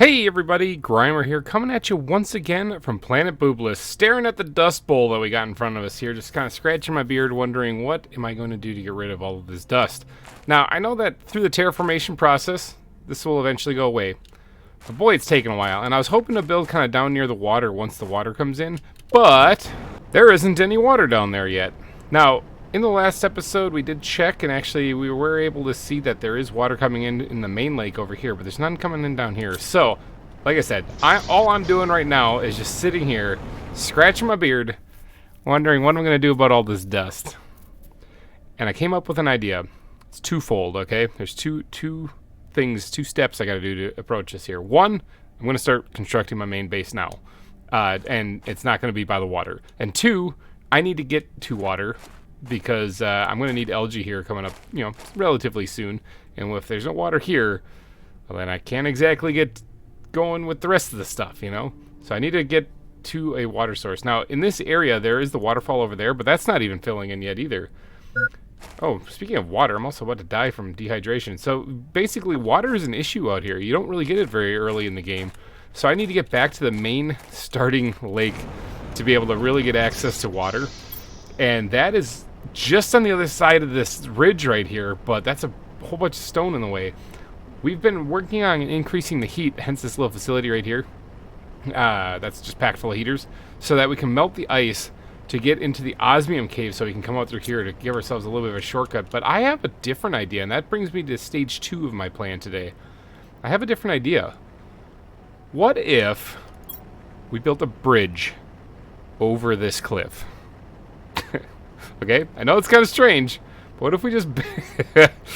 Hey everybody, GReimer here, coming at you once again from Planet Boobless, staring at the dust bowl that we got in front of us here, just kind of scratching my beard, wondering what am I going to do to get rid of all of this dust. Now, I know that through the terraformation process, this will eventually go away, but boy, it's taken a while, and I was hoping to build kind of down near the water once the water comes in, but there isn't any water down there yet. Now, in the last episode, we did check, and actually we were able to see that there is water coming in the main lake over here, but there's none coming in down here. So, like I said, all I'm doing right now is just sitting here, scratching my beard, wondering what I'm going to do about all this dust. And I came up with an idea. It's twofold, okay? There's two steps I got to do to approach this here. One, I'm going to start constructing my main base now, and it's not going to be by the water. And two, I need to get to water, because I'm going to need algae here coming up, relatively soon. And if there's no water here, well, then I can't exactly get going with the rest of the stuff, So I need to get to a water source. Now, in this area, there is the waterfall over there, but that's not even filling in yet either. Oh, speaking of water, I'm also about to die from dehydration. So basically, water is an issue out here. You don't really get it very early in the game. So I need to get back to the main starting lake to be able to really get access to water. And that is just on the other side of this ridge right here, but that's a whole bunch of stone in the way. We've been working on increasing the heat, hence this little facility right here. That's just packed full of heaters, so that we can melt the ice to get into the osmium cave, so we can come out through here to give ourselves a little bit of a shortcut. But I have a different idea, and that brings me to stage 2 of my plan today. I have a different idea. What if we built a bridge over this cliff? Okay, I know it's kind of strange, but what if we just...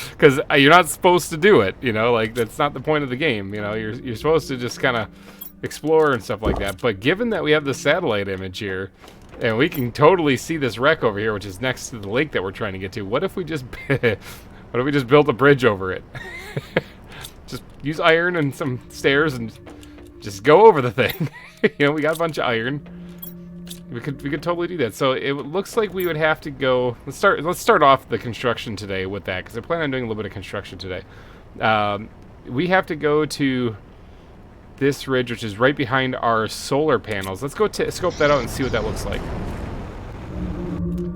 Because you're not supposed to do it, like, that's not the point of the game, you're supposed to just kind of explore and stuff like that. But given that we have the satellite image here, and we can totally see this wreck over here, which is next to the lake that we're trying to get to, what if we just... what if we just built a bridge over it? Just use iron and some stairs and just go over the thing. We got a bunch of iron. We could totally do that. So it looks like we would have to go. Let's start off the construction today with that, because I plan on doing a little bit of construction today. We have to go to this ridge, which is right behind our solar panels. Let's go scope that out and see what that looks like.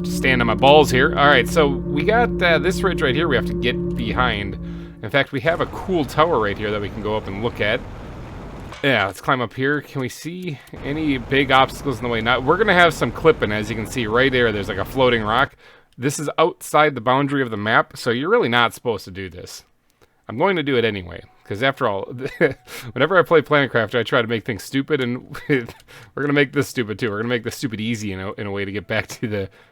Just stand on my balls here. All right, so we got this ridge right here. We have to get behind. In fact, we have a cool tower right here that we can go up and look at. Yeah, let's climb up here. Can we see any big obstacles in the way? Now, we're going to have some clipping, as you can see right there. There's like a floating rock. This is outside the boundary of the map, so you're really not supposed to do this. I'm going to do it anyway, because after all, whenever I play PlanetCraft, I try to make things stupid, and we're going to make this stupid too. We're going to make this stupid easy in a way to get back to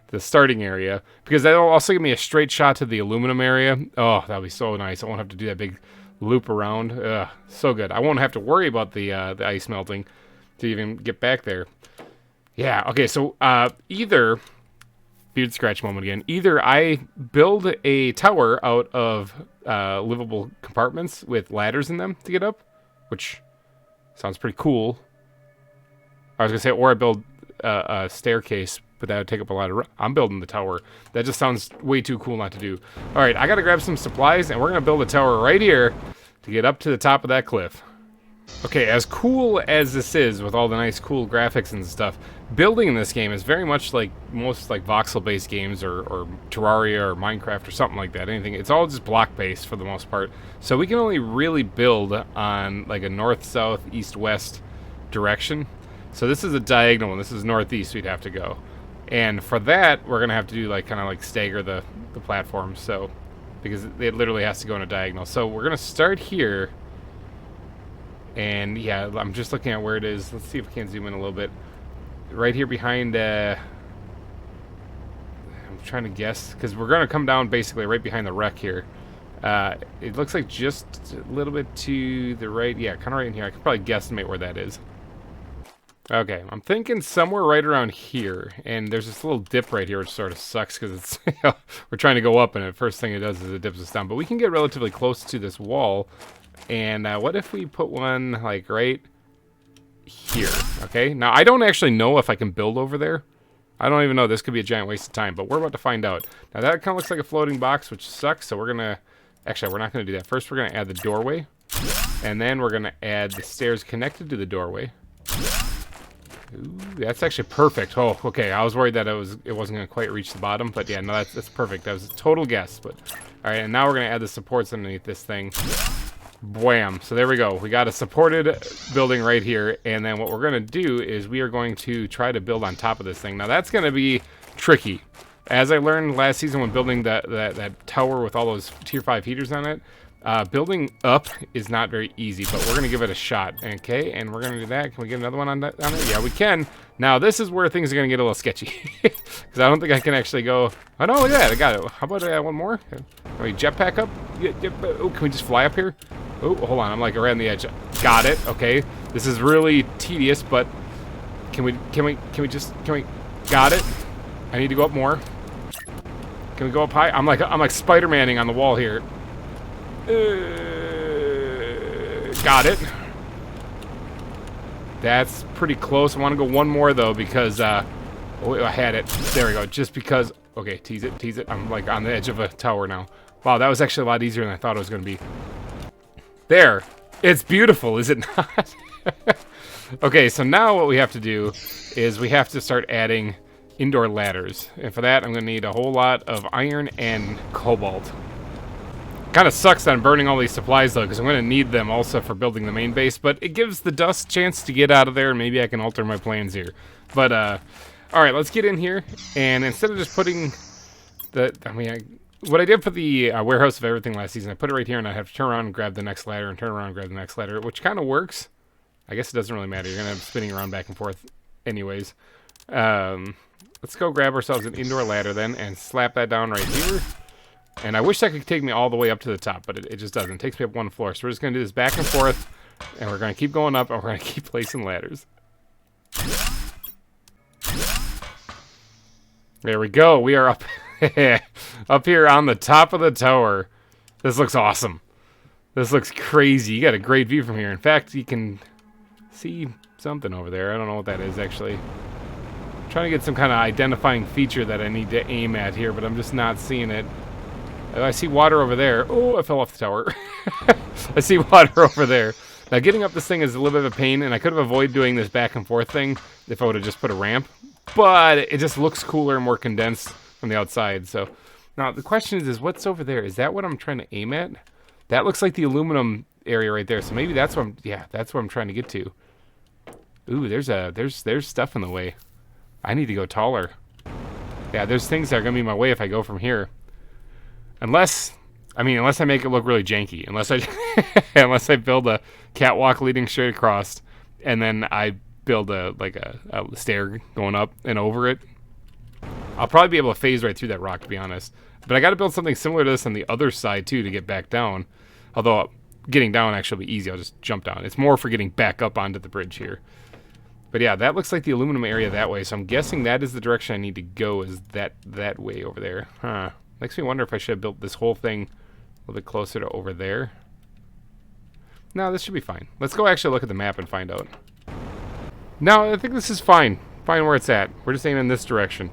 the starting area, because that'll also give me a straight shot to the aluminum area. Oh, that'll be so nice. I won't have to do that big loop around. Ugh, so good. I won't have to worry about the ice melting to even get back there. Yeah, okay, so either, beard scratch moment again, either I build a tower out of livable compartments with ladders in them to get up, which sounds pretty cool. I was gonna say, or I build a staircase, but that would take up a lot of room. I'm building the tower. That just sounds way too cool not to do. All right, I gotta grab some supplies, and we're gonna build a tower right here to get up to the top of that cliff. Okay, as cool as this is, with all the nice cool graphics and stuff, building in this game is very much like most like voxel-based games or Terraria or Minecraft or something like that. Anything. It's all just block-based for the most part. So we can only really build on like a north, south, east, west direction. So this is a diagonal, and this is northeast we'd have to go. And for that, we're going to have to do kind of stagger the platform, so, because it literally has to go in a diagonal. So we're going to start here, and yeah, I'm just looking at where it is. Let's see if we can zoom in a little bit. Right here behind, I'm trying to guess, because we're going to come down basically right behind the wreck here. It looks like just a little bit to the right. Yeah, kind of right in here. I can probably guesstimate where that is. Okay, I'm thinking somewhere right around here, and there's this little dip right here, which sort of sucks because it's we're trying to go up, and the first thing it does is it dips us down. But we can get relatively close to this wall, and what if we put one like right here? Okay, now I don't actually know if I can build over there. I don't even know. This could be a giant waste of time, but we're about to find out. Now that kind of looks like a floating box, which sucks. So we're gonna actually we're not gonna do that. First, we're gonna add the doorway. And then we're going to add the stairs connected to the doorway. Ooh, that's actually perfect. Oh, okay. I was worried that it wasn't going to quite reach the bottom, but yeah, no, that's perfect. That was a total guess, but all right. And now we're going to add the supports underneath this thing. Bwam. So there we go. We got a supported building right here, and then what we're going to do is we are going to try to build on top of this thing. Now that's going to be tricky. As I learned last season when building that tower with all those tier 5 heaters on it, building up is not very easy, but we're going to give it a shot. Okay, and we're going to do that. Can we get another one on there? Yeah, we can. Now, this is where things are going to get a little sketchy. Because I don't think I can actually go... Oh, no, look at that. I got it. How about one more? Can we jetpack up? Oh, can we just fly up here? Oh, hold on. I'm like around the edge. Got it. Okay. This is really tedious, but can we got it. I need to go up more. Can we go up high? I'm like Spider-Manning on the wall here. Got it. That's pretty close. I want to go one more though because oh, I had it. There we go. Just because. Okay, tease it, tease it. I'm like on the edge of a tower now. Wow, that was actually a lot easier than I thought it was going to be. There. It's beautiful, is it not? Okay, so now what we have to do is we have to start adding indoor ladders. And for that, I'm going to need a whole lot of iron and cobalt. Kind of sucks that I'm burning all these supplies, though, because I'm going to need them also for building the main base. But it gives the dust chance to get out of there, and maybe I can alter my plans here. But, all right, let's get in here. And instead of just putting what I did for the warehouse of everything last season, I put it right here, and I have to turn around and grab the next ladder, and turn around and grab the next ladder, which kind of works. I guess it doesn't really matter. You're going to have spinning around back and forth anyways. Let's go grab ourselves an indoor ladder then and slap that down right here. And I wish that could take me all the way up to the top, but it just doesn't. It takes me up one floor. So we're just going to do this back and forth, and we're going to keep going up, and we're going to keep placing ladders. There we go. We are up, up here on the top of the tower. This looks awesome. This looks crazy. You got a great view from here. In fact, you can see something over there. I don't know what that is, actually. I'm trying to get some kind of identifying feature that I need to aim at here, but I'm just not seeing it. I see water over there. Oh, I fell off the tower. I see water over there. Now, getting up this thing is a little bit of a pain, and I could have avoided doing this back and forth thing if I would have just put a ramp. But it just looks cooler and more condensed from the outside. So, now, the question is what's over there? Is that what I'm trying to aim at? That looks like the aluminum area right there. So maybe that's what that's what I'm trying to get to. Ooh, there's stuff in the way. I need to go taller. Yeah, there's things that are going to be in my way if I go from here. Unless I make it look really janky. Unless I build a catwalk leading straight across, and then I build a stair going up and over it. I'll probably be able to phase right through that rock, to be honest. But I got to build something similar to this on the other side too to get back down. Although getting down actually will be easy. I'll just jump down. It's more for getting back up onto the bridge here. But yeah, that looks like the aluminum area that way. So I'm guessing that is the direction I need to go, is that way over there. Huh. Makes me wonder if I should have built this whole thing a little bit closer to over there. No, this should be fine. Let's go actually look at the map and find out. No, I think this is fine. Fine where it's at. We're just aiming in this direction.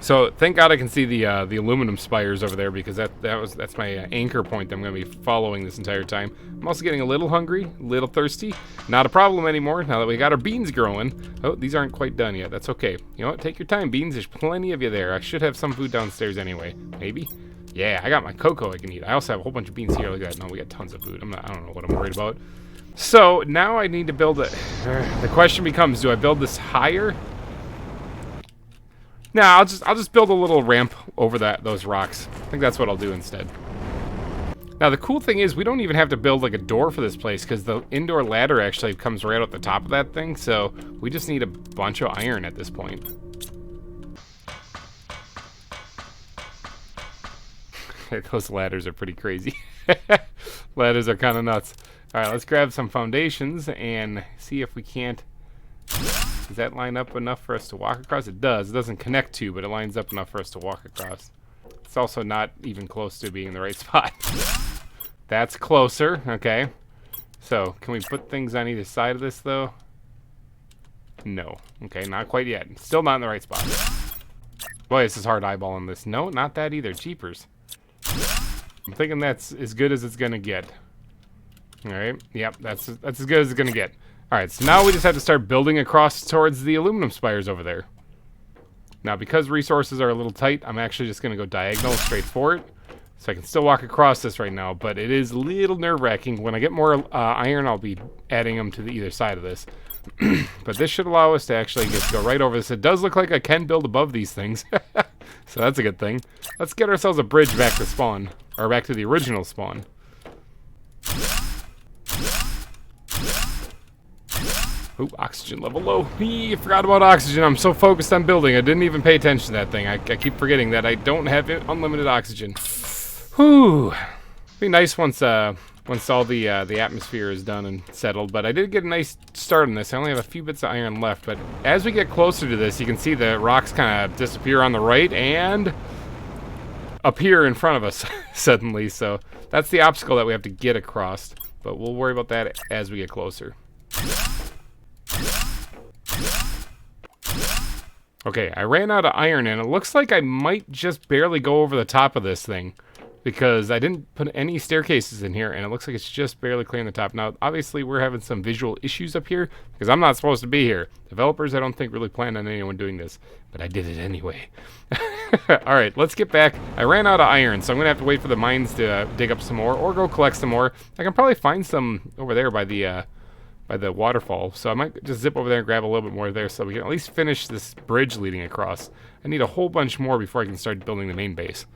So thank God I can see the aluminum spires over there, because that's my anchor point that I'm going to be following this entire time. I'm also getting a little hungry, a little thirsty. Not a problem anymore now that we got our beans growing. Oh, these aren't quite done yet. That's okay. You know what? Take your time, beans. There's plenty of you there. I should have some food downstairs anyway. Maybe. Yeah, I got my cocoa I can eat. I also have a whole bunch of beans here. Look at that. No, we got tons of food. I don't know what I'm worried about. So now I need to build it. The question becomes, do I build this higher? Nah, I'll just build a little ramp over those rocks. I think that's what I'll do instead. Now the cool thing is we don't even have to build like a door for this place, because the indoor ladder actually comes right out the top of that thing. So we just need a bunch of iron at this point. Those ladders are pretty crazy. Ladders are kind of nuts. All right, let's grab some foundations and see if we can't. Does that line up enough for us to walk across? It does. It doesn't connect to, but it lines up enough for us to walk across. It's also not even close to being in the right spot. That's closer. Okay. So, can we put things on either side of this, though? No. Okay, not quite yet. Still not in the right spot. Boy, this is hard eyeballing this. No, not that either. Jeepers. I'm thinking that's as good as it's gonna get. All right. Yep, that's as good as it's gonna get. All right. So now we just have to start building across towards the aluminum spires over there. Now, because resources are a little tight, I'm actually just gonna go diagonal straight for it. So I can still walk across this right now, but it is a little nerve-wracking. When I get more iron, I'll be adding them to the either side of this. But this should allow us to actually just go right over this. It does look like I can build above these things. So that's a good thing. Let's get ourselves a bridge back to spawn. Or back to the original spawn. Ooh, oxygen level low. I forgot about oxygen. I'm so focused on building. I didn't even pay attention to that thing. I keep forgetting that I don't have unlimited oxygen. Whew. Be nice once all the atmosphere is done and settled. But I did get a nice start on this. I only have a few bits of iron left. But as we get closer to this, you can see the rocks kind of disappear on the right and appear in front of us suddenly. So that's the obstacle that we have to get across. But we'll worry about that as we get closer. Okay, I ran out of iron, and it looks like I might just barely go over the top of this thing, because I didn't put any staircases in here, and it looks like it's just barely clearing the top. Now, obviously, we're having some visual issues up here, because I'm not supposed to be here. Developers, I don't think, really planned on anyone doing this, but I did it anyway. Alright, let's get back. I ran out of iron, so I'm going to have to wait for the mines to dig up some more, or go collect some more. I can probably find some over there by the waterfall, so I might just zip over there and grab a little bit more there so we can at least finish this bridge leading across. I need a whole bunch more before I can start building the main base.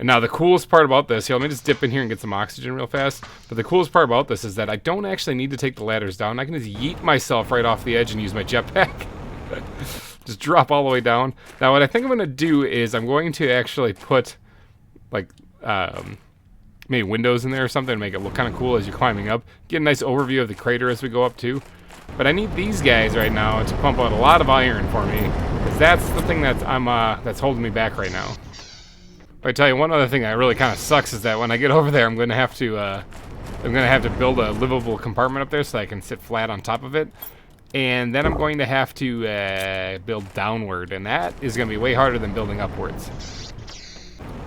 And now the coolest part about this, here, let me just dip in here and get some oxygen real fast, but the coolest part about this is that I don't actually need to take the ladders down. I can just yeet myself right off the edge and use my jetpack. Just drop all the way down. Now what I think I'm going to do is I'm going to actually put, like, maybe windows in there or something to make it look kind of cool as you're climbing up. Get a nice overview of the crater as we go up too. But I need these guys right now to pump out a lot of iron for me, because that's the thing that that's holding me back right now. But I tell you, one other thing that really kind of sucks is that when I get over there, I'm going to have to build a livable compartment up there so I can sit flat on top of it. And then I'm going to have to build downward, and that is going to be way harder than building upwards.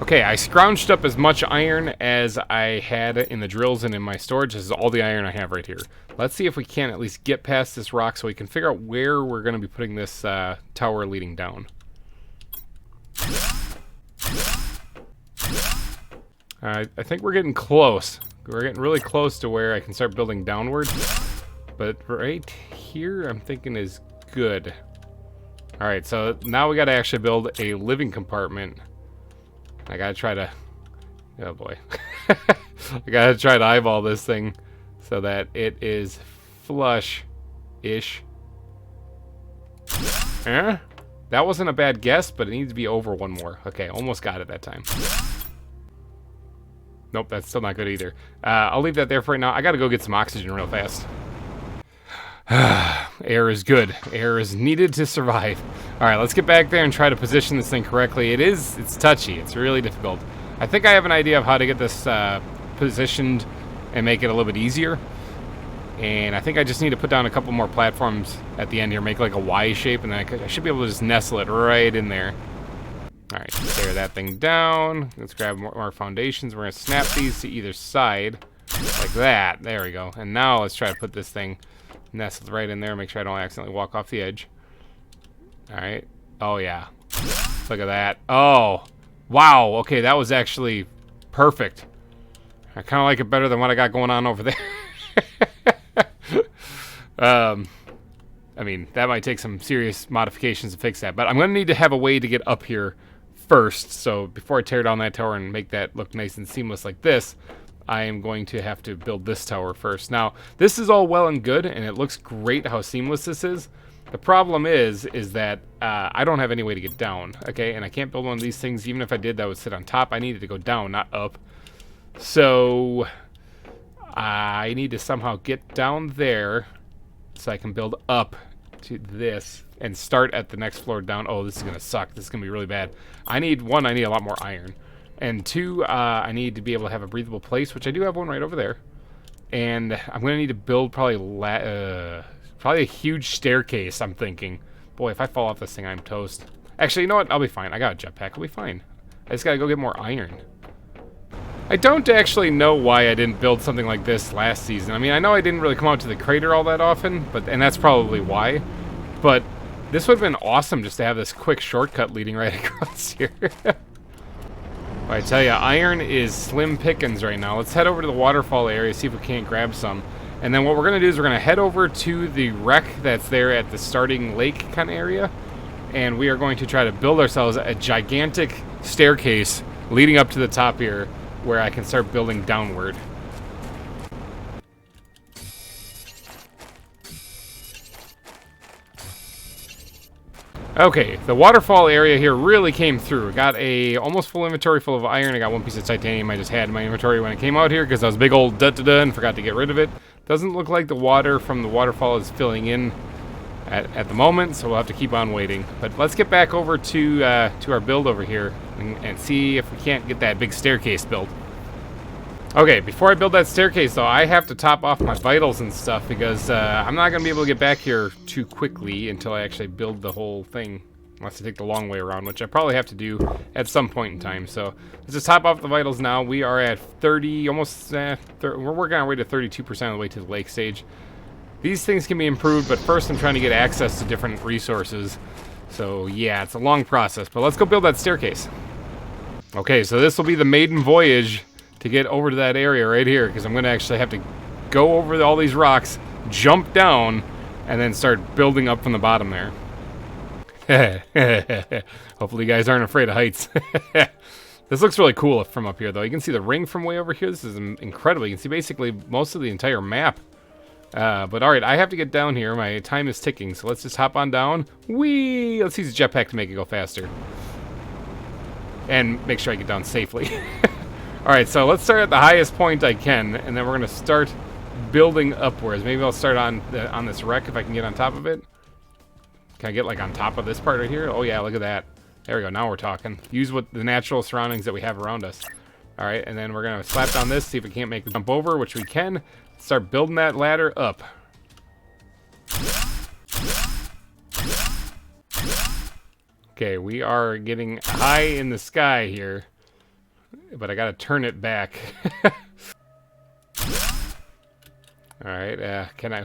Okay, I scrounged up as much iron as I had in the drills and in my storage. This is all the iron I have right here. Let's see if we can at least get past this rock so we can figure out where we're going to be putting this tower leading down. I think we're getting close. We're getting really close to where I can start building downward. But right here, I'm thinking is good. Alright, so now we got to actually build a living compartment. I gotta try to... Oh boy. I gotta try to eyeball this thing so that it is flush-ish. Eh? That wasn't a bad guess, but it needs to be over one more. Okay, almost got it that time. Nope, that's still not good either. I'll leave that there for right now. I gotta go get some oxygen real fast. Air is good. Air is needed to survive. Alright, let's get back there and try to position this thing correctly. It's touchy. It's really difficult. I think I have an idea of how to get this positioned and make it a little bit easier. And I think I just need to put down a couple more platforms at the end here, make like a Y shape, and then I should be able to just nestle it right in there. Alright, tear that thing down. Let's grab more foundations. We're going to snap these to either side. Like that. There we go. And now let's try to put this thing nestled right in there. Make sure I don't accidentally walk off the edge. Alright. Oh, yeah. Look at that. Oh. Wow. Okay, that was actually perfect. I kind of like it better than what I got going on over there. I mean, that might take some serious modifications to fix that. But I'm going to need to have a way to get up here first. So before I tear down that tower and make that look nice and seamless like this, I am going to have to build this tower first. Now, this is all well and good, and it looks great how seamless this is. The problem is that I don't have any way to get down, okay? And I can't build one of these things. Even if I did, that would sit on top. I needed to go down, not up. So I need to somehow get down there so I can build up to this and start at the next floor down. Oh, this is going to suck. This is going to be really bad. I need a lot more iron. And two, I need to be able to have a breathable place, which I do have one right over there. And I'm going to need to build probably a huge staircase, I'm thinking. Boy, if I fall off this thing, I'm toast. Actually, you know what? I'll be fine. I got a jetpack. I'll be fine. I just got to go get more iron. I don't actually know why I didn't build something like this last season. I mean, I know I didn't really come out to the crater all that often, and that's probably why. But this would have been awesome just to have this quick shortcut leading right across here. I tell you, iron is slim pickings right now. Let's head over to the waterfall area, see if we can't grab some. And then what we're going to do is we're going to head over to the wreck that's there at the starting lake kind of area. And we are going to try to build ourselves a gigantic staircase leading up to the top here, where I can start building downward. Okay, the waterfall area here really came through. I got a almost full inventory full of iron. I got one piece of titanium I just had in my inventory when I came out here because I was a big old da-da-da and forgot to get rid of it. Doesn't look like the water from the waterfall is filling in at the moment, so we'll have to keep on waiting. But let's get back over to our build over here and see if we can't get that big staircase built. Okay, before I build that staircase, though, I have to top off my vitals and stuff because I'm not going to be able to get back here too quickly until I actually build the whole thing. Unless I take the long way around, which I probably have to do at some point in time. So let's just top off the vitals now. We are at 30, almost, we're working our way to 32% of the way to the lake stage. These things can be improved, but first I'm trying to get access to different resources. So yeah, it's a long process, but let's go build that staircase. Okay, so this will be the maiden voyage to get over to that area right here, because I'm going to actually have to go over all these rocks, jump down, and then start building up from the bottom there. Hopefully you guys aren't afraid of heights. This looks really cool from up here, though. You can see the ring from way over here. This is incredible. You can see basically most of the entire map. But alright, I have to get down here. My time is ticking, so let's just hop on down. Whee! Let's use the jetpack to make it go faster. And make sure I get down safely. Alright, so let's start at the highest point I can, and then we're going to start building upwards. Maybe I'll start on this wreck if I can get on top of it. Can I get like on top of this part right here? Oh yeah, look at that. There we go, now we're talking. Use what the natural surroundings that we have around us. Alright, and then we're going to slap down this, see if we can't make the jump over, which we can. Start building that ladder up. Okay, we are getting high in the sky here. But I gotta turn it back. Alright, can I...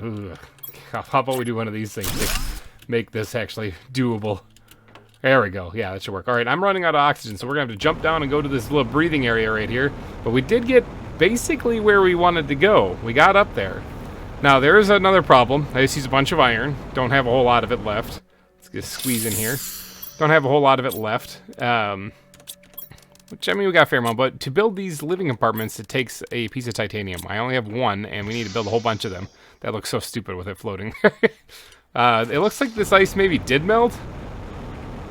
How about we do one of these things to make this actually doable? There we go. Yeah, that should work. Alright, I'm running out of oxygen, so we're gonna have to jump down and go to this little breathing area right here. But we did get basically where we wanted to go. We got up there. Now, there is another problem. I just used a bunch of iron. Don't have a whole lot of it left. Let's just squeeze in here. Don't have a whole lot of it left. Which, I mean, we got a fair amount, but to build these living apartments, it takes a piece of titanium. I only have one, and we need to build a whole bunch of them. That looks so stupid with it floating. It looks like this ice maybe did melt.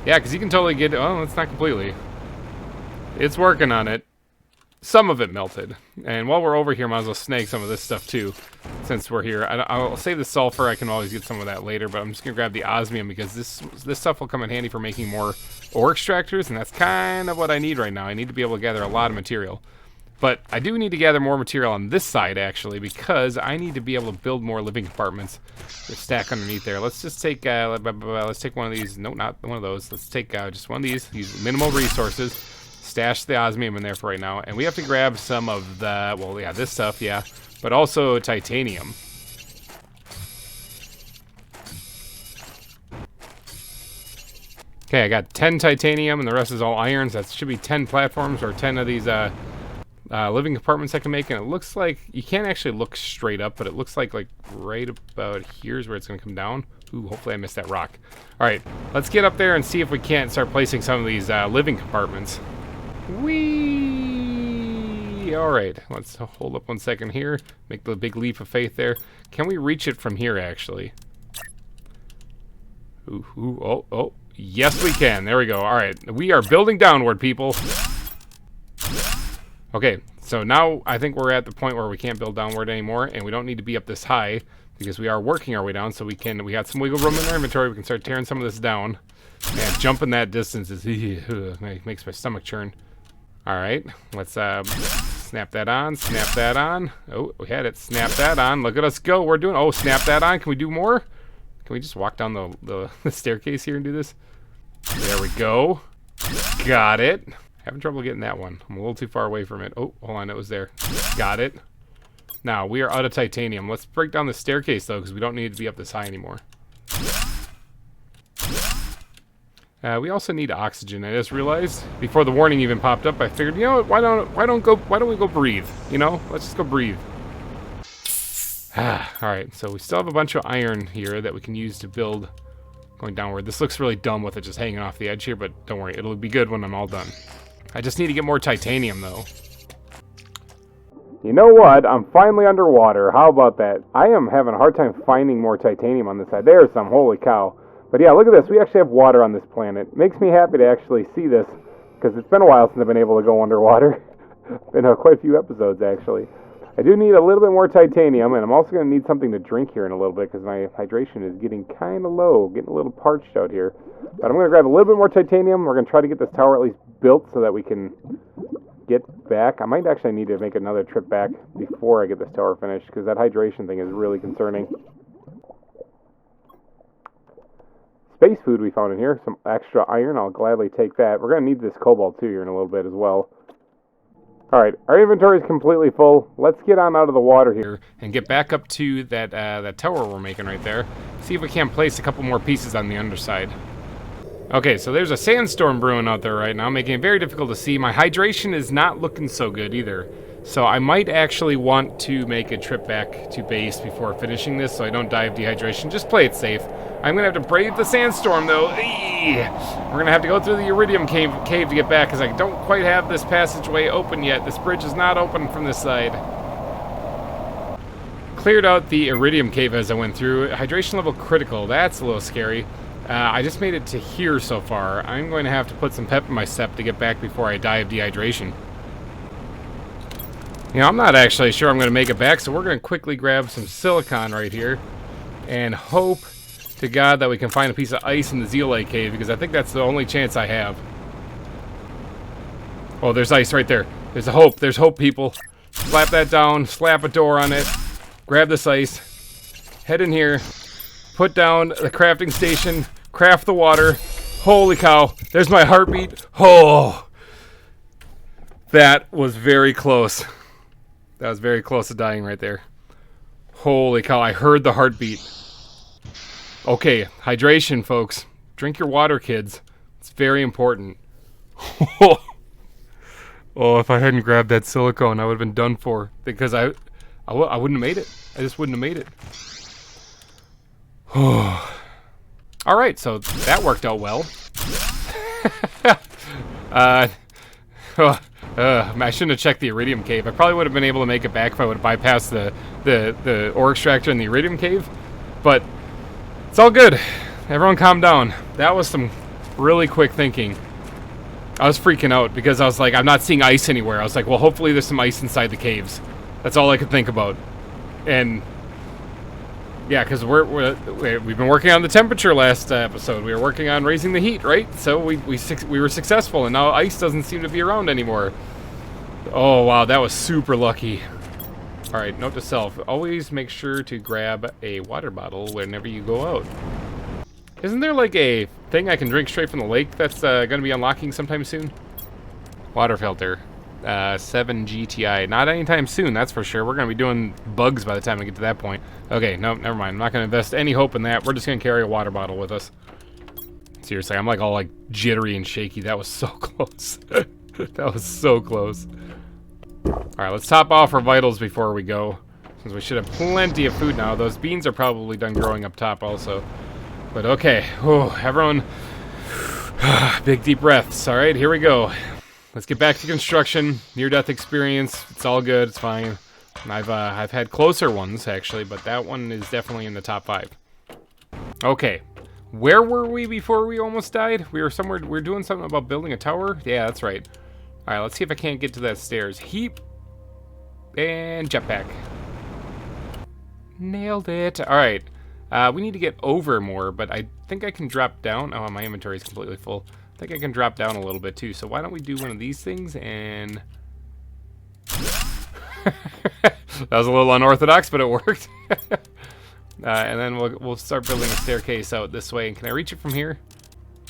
Yeah, because you can totally get... Oh, it's not completely. It's working on it. Some of it melted. And while we're over here, might as well snag some of this stuff, too, since we're here. I'll save the sulfur. I can always get some of that later, but I'm just going to grab the osmium because this stuff will come in handy for making more ore extractors, and that's kind of what I need right now. I need to be able to gather a lot of material. But I do need to gather more material on this side, actually, because I need to be able to build more living compartments to stack underneath there. Let's just take, let's take one of these. No, not one of those. Let's take just one of these. Use minimal resources. Stash the osmium in there for right now. And we have to grab some of the, well, yeah, this stuff, yeah. But also titanium. Okay, I got 10 titanium, and the rest is all irons. That should be 10 platforms or 10 of these living compartments I can make. And it looks like, you can't actually look straight up, but it looks like right about here's where it's going to come down. Ooh, hopefully I missed that rock. All right, let's get up there and see if we can't start placing some of these living compartments. Whee! All right, let's hold up 1 second here. Make the big leap of faith there. Can we reach it from here, actually? Ooh, ooh, oh. Yes, we can. There we go. All right, we are building downward, people. Okay, so now I think we're at the point where we can't build downward anymore, and we don't need to be up this high because we are working our way down, so we got some wiggle room in our inventory. We can start tearing some of this down. And jumping that distance is makes my stomach churn. All right, let's snap that on, snap that on. Oh, we had it. Snap that on. Look at us go. We're doing... Oh, snap that on. Can we do more? Can we just walk down the staircase here and do this? There we go. Got it. Having trouble getting that one. I'm a little too far away from it. Oh, hold on, it was there. Got it. Now, we are out of titanium. Let's break down the staircase, though, because we don't need to be up this high anymore. We also need oxygen. I just realized before the warning even popped up. I figured, you know what? Why don't we go breathe? You know, let's just go breathe. All right. So we still have a bunch of iron here that we can use to build going downward. This looks really dumb with it just hanging off the edge here, but don't worry, it'll be good when I'm all done. I just need to get more titanium, though. You know what? I'm finally underwater. How about that? I am having a hard time finding more titanium on this side. There's some. Holy cow. But yeah, look at this. We actually have water on this planet. Makes me happy to actually see this, because it's been a while since I've been able to go underwater. Been quite a few episodes, actually. I do need a little bit more titanium, and I'm also going to need something to drink here in a little bit, because my hydration is getting kind of low, getting a little parched out here. But I'm going to grab a little bit more titanium. We're going to try to get this tower at least built so that we can get back. I might actually need to make another trip back before I get this tower finished, because that hydration thing is really concerning. Space food we found in here, some extra iron. I'll gladly take that. We're going to need this cobalt too here in a little bit as well. Alright, our inventory is completely full. Let's get on out of the water here and get back up to that that tower we're making right there. See if we can't place a couple more pieces on the underside. Okay, so there's a sandstorm brewing out there right now, making it very difficult to see. My hydration is not looking so good either. So I might actually want to make a trip back to base before finishing this so I don't die of dehydration. Just play it safe. I'm going to have to brave the sandstorm, though. Eee! We're going to have to go through the iridium cave to get back, because I don't quite have this passageway open yet. This bridge is not open from this side. Cleared out the iridium cave as I went through. Hydration level critical. That's a little scary. I just made it to here so far. I'm going to have to put some pep in my step to get back before I die of dehydration. You know, I'm not actually sure I'm going to make it back, so we're going to quickly grab some silicon right here and hope to God that we can find a piece of ice in the zeolite cave, because I think that's the only chance I have. Oh, there's ice right there. There's a hope. There's hope, people. Slap that down. Slap a door on it. Grab this ice. Head in here. Put down the crafting station. Craft the water. Holy cow. There's my heartbeat. Oh. That was very close. That was very close to dying right there. Holy cow. I heard the heartbeat. Okay, hydration, folks. Drink your water, kids. It's very important. Oh, if I hadn't grabbed that silicone, I would have been done for. Because I wouldn't have made it. I just wouldn't have made it. Alright, so that worked out well. I shouldn't have checked the iridium cave. I probably would have been able to make it back if I would have bypassed the ore extractor in the iridium cave. But it's all good. Everyone calm down. That was some really quick thinking. I was freaking out because I was like, I'm not seeing ice anywhere. I was like, well, hopefully there's some ice inside the caves. That's all I could think about. And yeah, because we've been working on the temperature last episode. We were working on raising the heat, right? So we were successful, and now ice doesn't seem to be around anymore. Oh, wow, that was super lucky. All right, note to self, always make sure to grab a water bottle whenever you go out. Isn't there like a thing I can drink straight from the lake that's going to be unlocking sometime soon? Water filter. 7 GTI. Not anytime soon, that's for sure. We're going to be doing bugs by the time we get to that point. Okay, no, never mind. I'm not going to invest any hope in that. We're just going to carry a water bottle with us. Seriously, I'm like all like jittery and shaky. That was so close. That was so close. Alright, let's top off our vitals before we go, since we should have plenty of food now. Those beans are probably done growing up top also. But okay. Oh, everyone, big deep breaths. Alright, here we go. Let's get back to construction. Near-death experience. It's all good. It's fine. I've had closer ones, actually, but that one is definitely in the top 5. Okay. Where were we before we almost died? We were somewhere... We were doing something about building a tower? Yeah, that's right. Alright, let's see if I can't get to that stairs. Heap. And jetpack. Nailed it. Alright. We need to get over more, but I think I can drop down. Oh, my inventory is completely full. I think I can drop down a little bit too. So why don't we do one of these things and... That was a little unorthodox, but it worked. And then we'll start building a staircase out this way. And can I reach it from here?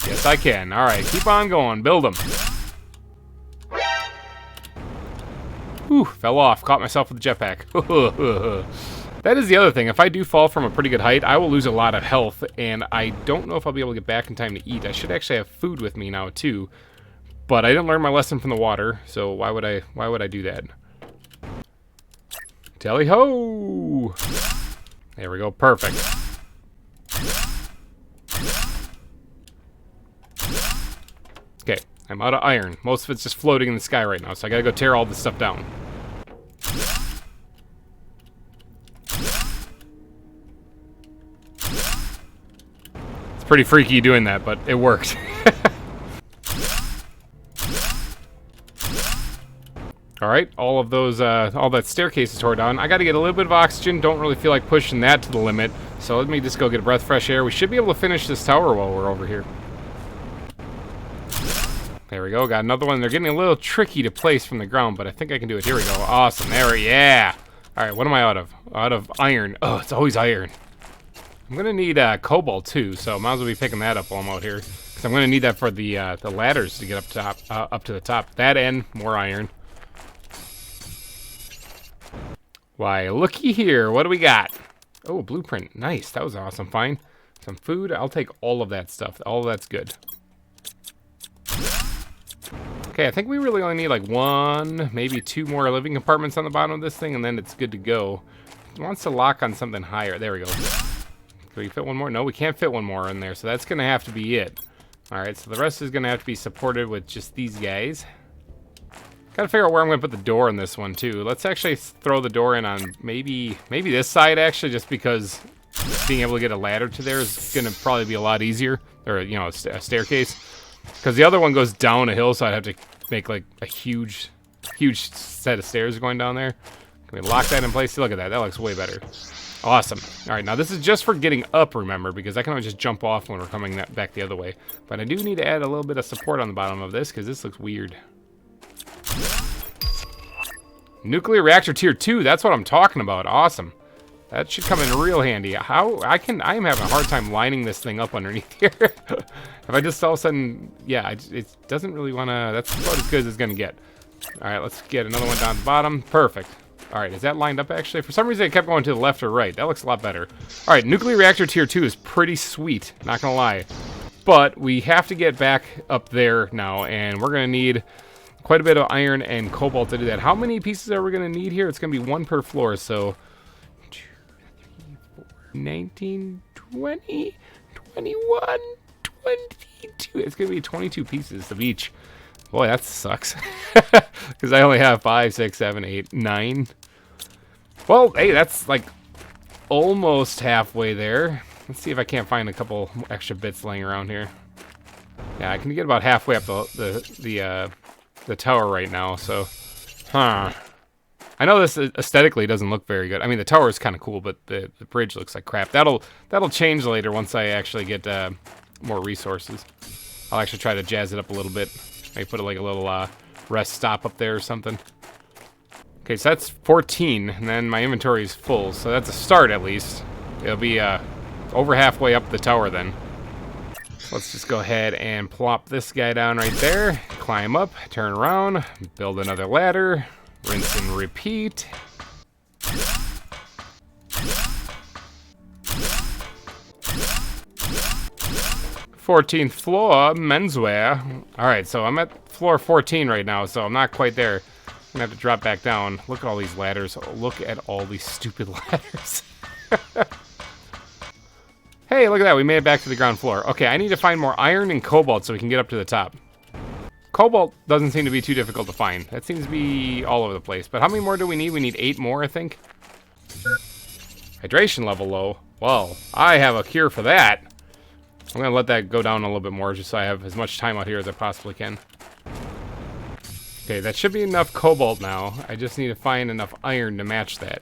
Yes, I can. All right, keep on going. Build them. Whew, fell off. Caught myself with the jetpack. That is the other thing. If I do fall from a pretty good height, I will lose a lot of health, and I don't know if I'll be able to get back in time to eat. I should actually have food with me now, too. But I didn't learn my lesson from the water, so why would I do that? Tally-ho! There we go. Perfect. Okay, I'm out of iron. Most of it's just floating in the sky right now, so I gotta go tear all this stuff down. It's pretty freaky doing that, but it worked. Alright, all of those, all that staircase is tore down. I gotta get a little bit of oxygen. Don't really feel like pushing that to the limit. So let me just go get a breath of fresh air. We should be able to finish this tower while we're over here. There we go. Got another one. They're getting a little tricky to place from the ground, but I think I can do it. Here we go. Awesome. There, yeah. Alright, what am I out of? Out of iron. Oh, it's always iron. I'm gonna need cobalt too, so might as well be picking that up while I'm out here. Because I'm gonna need that for the ladders to get up to the top. That and more iron. Why, looky here. What do we got? Oh, a blueprint. Nice. That was awesome. Fine. Some food. I'll take all of that stuff. All of that's good. Okay, I think we really only need like one, maybe two more living compartments on the bottom of this thing, and then it's good to go. It wants to lock on something higher. There we go. Can we fit one more? No, we can't fit one more in there, so that's going to have to be it. Alright, so the rest is going to have to be supported with just these guys. Gotta figure out where I'm gonna put the door in this one too. Let's actually throw the door in on maybe this side actually, just because being able to get a ladder to there is gonna probably be a lot easier, or you know, a staircase. Because the other one goes down a hill, so I'd have to make like a huge set of stairs going down there. Can we lock that in place? Look at that. That looks way better. Awesome. All right, now this is just for getting up, remember, because I can always just jump off when we're coming back the other way. But I do need to add a little bit of support on the bottom of this because this looks weird. Nuclear reactor tier 2, that's what I'm talking about. Awesome. That should come in real handy. I am having a hard time lining this thing up underneath here. If I just all of a sudden, yeah, it doesn't really want to, that's about as good as it's going to get. All right, let's get another one down the bottom. Perfect. All right, is that lined up actually? For some reason it kept going to the left or right. That looks a lot better. All right, nuclear reactor tier 2 is pretty sweet, not going to lie. But we have to get back up there now, and we're going to need quite a bit of iron and cobalt to do that. How many pieces are we going to need here? It's going to be one per floor, so 2, 3, 4, 19, 20, 21, 22. It's going to be 22 pieces of each. Boy, that sucks. Because I only have 5, 6, 7, 8, 9. Well, hey, that's like almost halfway there. Let's see if I can't find a couple extra bits laying around here. Yeah, I can get about halfway up the tower right now, so... Huh. I know this aesthetically doesn't look very good. I mean, the tower is kind of cool, but the bridge looks like crap. That'll change later once I actually get more resources. I'll actually try to jazz it up a little bit. Maybe put like a little rest stop up there or something. Okay, so that's 14, and then my inventory is full, so that's a start at least. It'll be over halfway up the tower then. Let's just go ahead and plop this guy down right there. Climb up, turn around, build another ladder, rinse and repeat. 14th floor, menswear. Alright, so I'm at floor 14 right now, so I'm not quite there. I'm gonna have to drop back down. Look at all these ladders. Look at all these stupid ladders. Hey, look at that. We made it back to the ground floor. Okay, I need to find more iron and cobalt so we can get up to the top. Cobalt doesn't seem to be too difficult to find. That seems to be all over the place. But how many more do we need? We need 8 more, I think. Hydration level low. Well, I have a cure for that. I'm going to let that go down a little bit more just so I have as much time out here as I possibly can. Okay, that should be enough cobalt now. I just need to find enough iron to match that.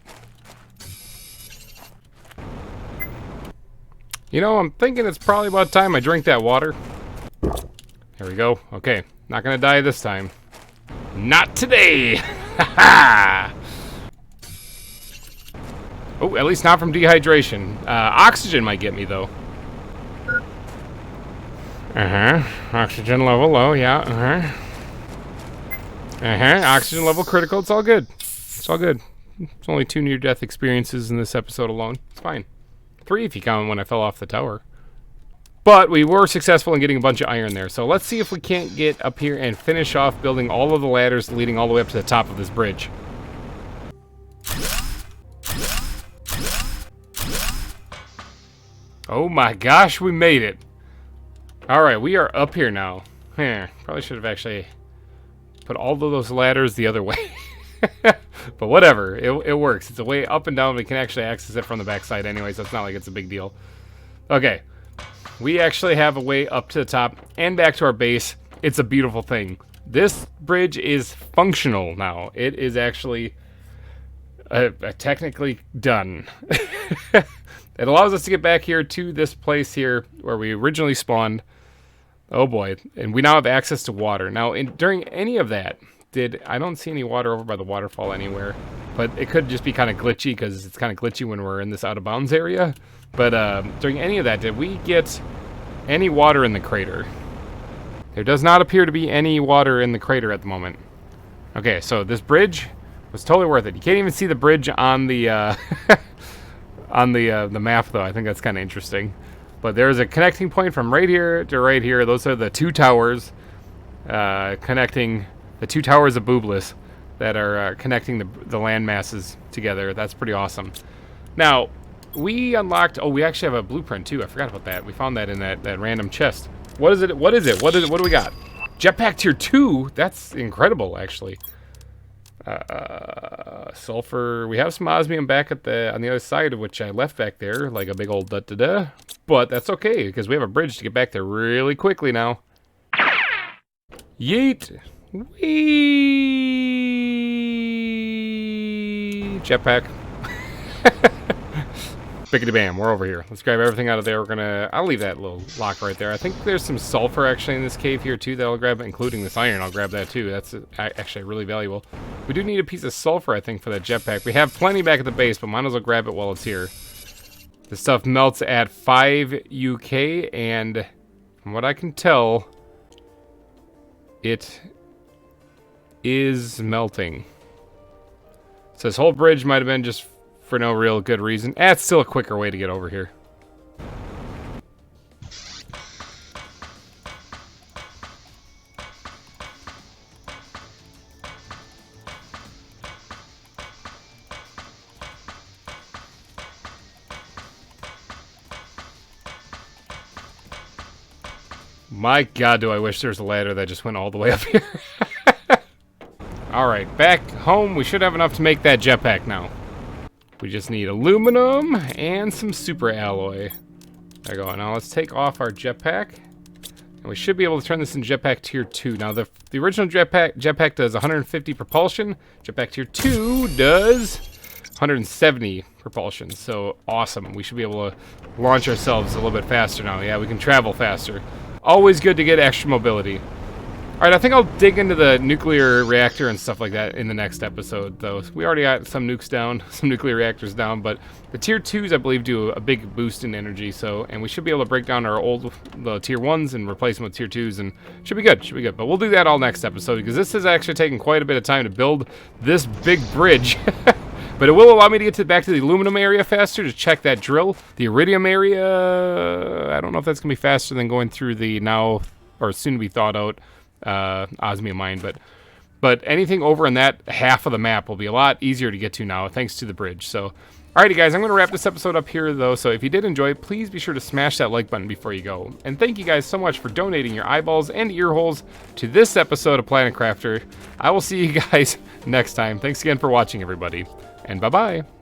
You know, I'm thinking it's probably about time I drink that water. There we go. Okay, not going to die this time. Not today! Ha Oh, at least not from dehydration. Oxygen might get me, though. Oxygen level low, yeah, Oxygen level critical. It's all good. It's all good. It's only 2 near-death experiences in this episode alone. It's fine. 3 if you count when I fell off the tower. But we were successful in getting a bunch of iron there. So let's see if we can't get up here and finish off building all of the ladders leading all the way up to the top of this bridge. Oh my gosh, we made it. Alright, we are up here now. Probably should have actually put all of those ladders the other way. But whatever, it works. It's a way up and down. We can actually access it from the backside anyway, so it's not like it's a big deal. Okay, we actually have a way up to the top and back to our base. It's a beautiful thing. This bridge is functional now. It is actually technically done. It allows us to get back here to this place here where we originally spawned. Oh boy, and we now have access to water. Now, during any of that, I don't see any water over by the waterfall anywhere, but it could just be kind of glitchy because it's kind of glitchy when we're in this out of bounds area. But during any of that, did we get any water in the crater? There does not appear to be any water in the crater at the moment. Okay, so this bridge was totally worth it. You can't even see the bridge on the on the map though. I think that's kind of interesting. But there's a connecting point from right here to right here. Those are the 2 towers connecting. The 2 towers of Boobless that are connecting the land masses together. That's pretty awesome. Now, we unlocked... Oh, we actually have a blueprint, too. I forgot about that. We found that in that random chest. What is it? What is it? What do we got? Jetpack Tier 2? That's incredible, actually. Sulfur. We have some osmium back on the other side, of which I left back there, like a big old da-da-da. But that's okay, because we have a bridge to get back there really quickly now. Yeet! Whee! Jetpack. Bickety bam, we're over here. Let's grab everything out of there. I'll leave that little lock right there. I think there's some sulfur actually in this cave here too that I'll grab, including this iron. I'll grab that too. That's actually really valuable. We do need a piece of sulfur, I think, for that jetpack. We have plenty back at the base, but might as well grab it while it's here. This stuff melts at 5 UK, and from what I can tell, it is melting. So this whole bridge might have been just for no real good reason. It's still a quicker way to get over here. My God, do I wish there was a ladder that just went all the way up here. Alright, back home. We should have enough to make that jetpack now. We just need aluminum and some super alloy. There we go. Now let's take off our jetpack. And we should be able to turn this into jetpack tier 2. Now the original jetpack does 150 propulsion. Jetpack tier 2 does 170 propulsion. So awesome. We should be able to launch ourselves a little bit faster now. Yeah, we can travel faster. Always good to get extra mobility. Alright, I think I'll dig into the nuclear reactor and stuff like that in the next episode, though. We already got some nukes down, some nuclear reactors down, but the tier 2s, I believe, do a big boost in energy, and we should be able to break down our the tier 1s and replace them with tier 2s, and should be good, But we'll do that all next episode, because this has actually taken quite a bit of time to build this big bridge. But it will allow me to get back to the aluminum area faster to check that drill. The iridium area, I don't know if that's going to be faster than going through the now, or soon to be thought out, osmium mine, but anything over in that half of the map will be a lot easier to get to now thanks to the bridge. So alrighty guys, I'm going to wrap this episode up here though, so if you did enjoy, please be sure to smash that like button before you go. And thank you guys so much for donating your eyeballs and ear holes to this episode of Planet Crafter. I will see you guys next time. Thanks again for watching, everybody, and bye bye.